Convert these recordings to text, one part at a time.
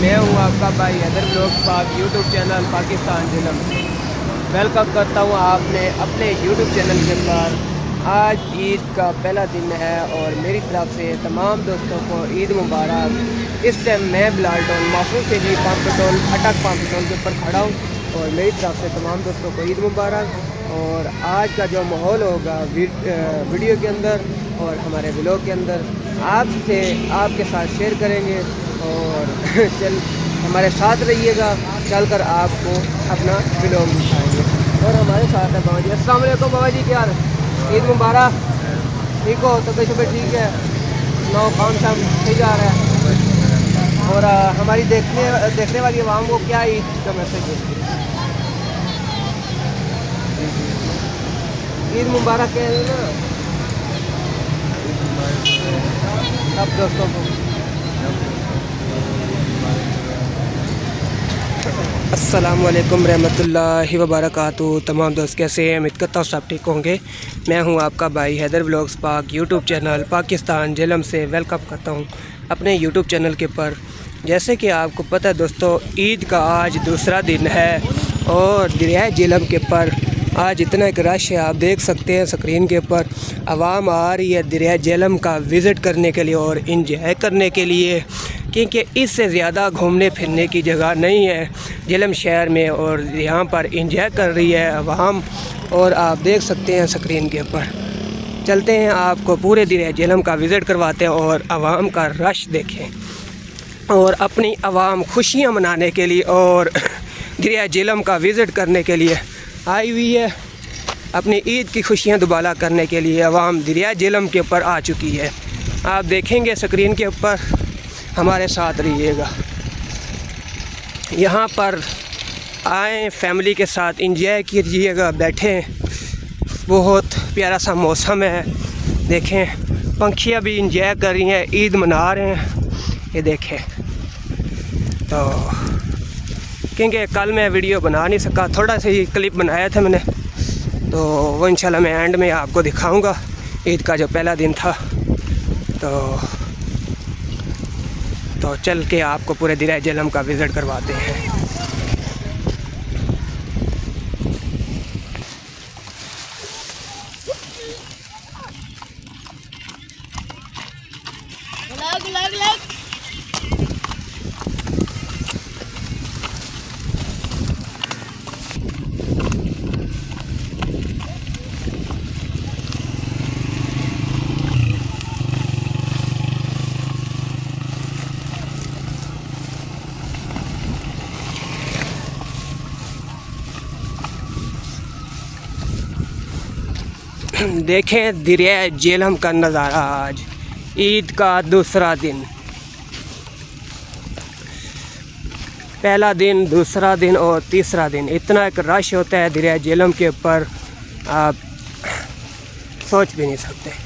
मैं हूं आपका भाई हैदर व्लॉग्स पाक यूट्यूब चैनल पाकिस्तान जिला में वेलकम करता हूं आपने अपने यूट्यूब चैनल के पर। आज ईद का पहला दिन है और मेरी तरफ से तमाम दोस्तों को ईद मुबारक। इस टाइम मैं बिलाल टोल माफू से जी पंप टोल अटक पंप टोल के ऊपर खड़ा हूँ और मेरी तरफ से तमाम दोस्तों को ईद मुबारक। और आज का जो माहौल होगा वीडियो के अंदर और हमारे व्लॉग के अंदर आपके साथ शेयर करेंगे और चल हमारे साथ रहिएगा, चलकर आपको अपना व्लॉग दिखाएंगे। और हमारे साथ है बाबा जी। अस्सलाम वालेकुम बाबा जी, क्या हाल है? ईद मुबारक। ठीक हो? तो कैसे ठीक है? नौ काम शाम सही जा रहा है। और हमारी देखने वाली आवाम को क्या ईद का मैसेज देती है? ईद मुबारक कह रहे ना सब दोस्तों को। अस्सलाम वालेकुम रहमतुल्लाहि व बरकातुहू। तमाम दोस्त कैसे हैं? उम्मीद करता हूँ सब ठीक होंगे। मैं हूँ आपका भाई हैदर व्लॉग्स पाक यूट्यूब चैनल पाकिस्तान जेलम से वेलकम करता हूँ अपने यूट्यूब चैनल के पर। जैसे कि आपको पता है दोस्तों, ईद का आज दूसरा दिन है और दरिया जेलम के पर आज इतना एक रश है। आप देख सकते हैं स्क्रीन के ऊपर आवाम आ रही है दरिया जेलम का विज़िट करने के लिए और इंजॉय करने के लिए, क्योंकि इससे ज़्यादा घूमने फिरने की जगह नहीं है जेलम शहर में और यहाँ पर इंजॉय कर रही है आवाम। और आप देख सकते हैं स्क्रीन के ऊपर। चलते हैं आपको पूरे दरिया जेलम का विज़िट करवाते हैं और आवाम का रश देखें और अपनी आवाम खुशियाँ मनाने के लिए और दरिया जेलम का विज़िट करने के लिए आई हुई है। अपनी ईद की खुशियाँ दुबाला करने के लिए आवाम दरिया जेलम के ऊपर आ चुकी है। आप देखेंगे स्क्रीन के ऊपर, हमारे साथ रहिएगा। यहाँ पर आएँ, फैमिली के साथ एंजॉय कीजिएगा, बैठें। बहुत प्यारा सा मौसम है। देखें पंछियाँ भी एंजॉय कर रही हैं, ईद मना रहे हैं। ये देखें। तो क्योंकि कल मैं वीडियो बना नहीं सका, थोड़ा सा ही क्लिप बनाया था मैंने, तो वो इंशाल्लाह मैं एंड में आपको दिखाऊंगा ईद का जो पहला दिन था। तो चल के आपको पूरे दरिया जेलम का विज़िट करवाते हैं। देखें दरिया जेलम का नज़ारा। आज ईद का दूसरा दिन, पहला दिन, दूसरा दिन और तीसरा दिन। इतना एक रश होता है दरिया जेलम के ऊपर, आप सोच भी नहीं सकते।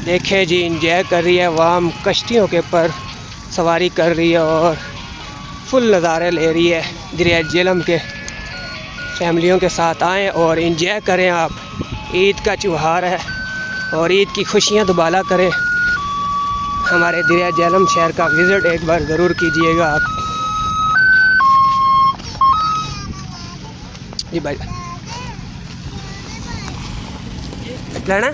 देखे जी, इंजॉय कर रही है वाम, कश्तियों के ऊपर सवारी कर रही है और फुल नज़ारे ले रही है दरिया झेलम के। फैमिलियों के साथ आएँ और इंजॉय करें आप। ईद का त्यौहार है और ईद की खुशियाँ दुबाला करें। हमारे दरिया झेलम शहर का विज़िट एक बार ज़रूर कीजिएगा आप। जी भाई लेना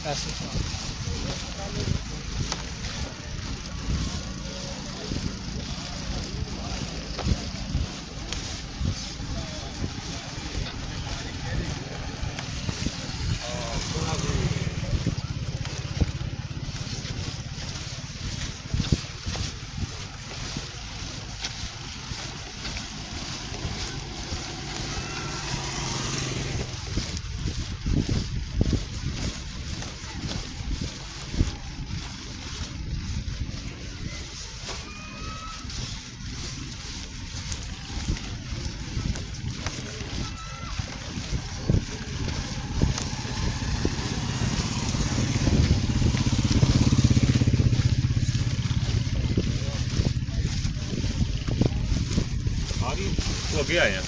ऐसे। हो गया है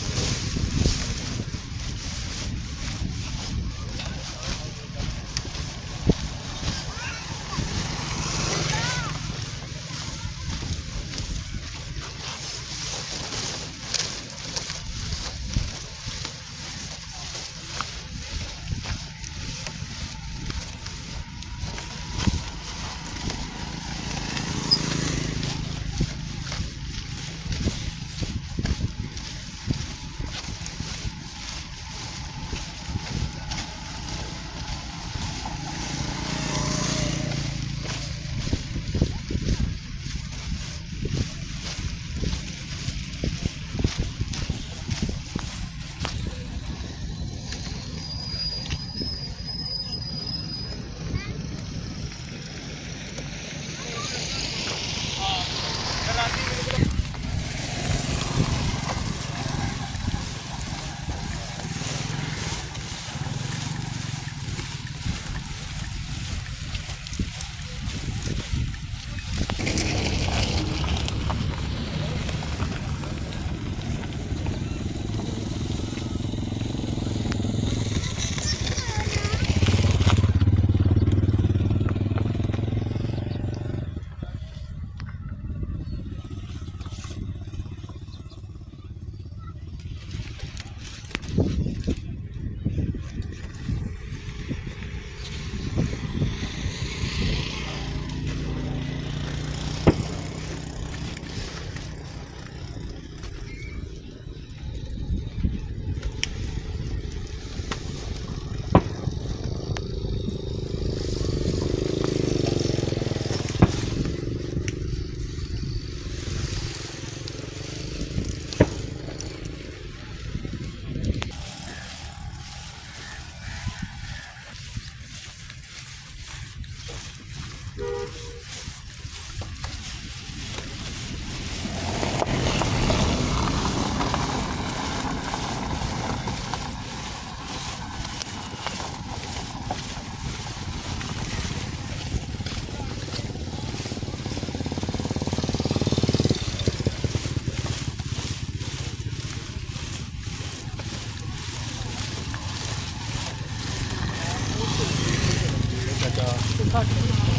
60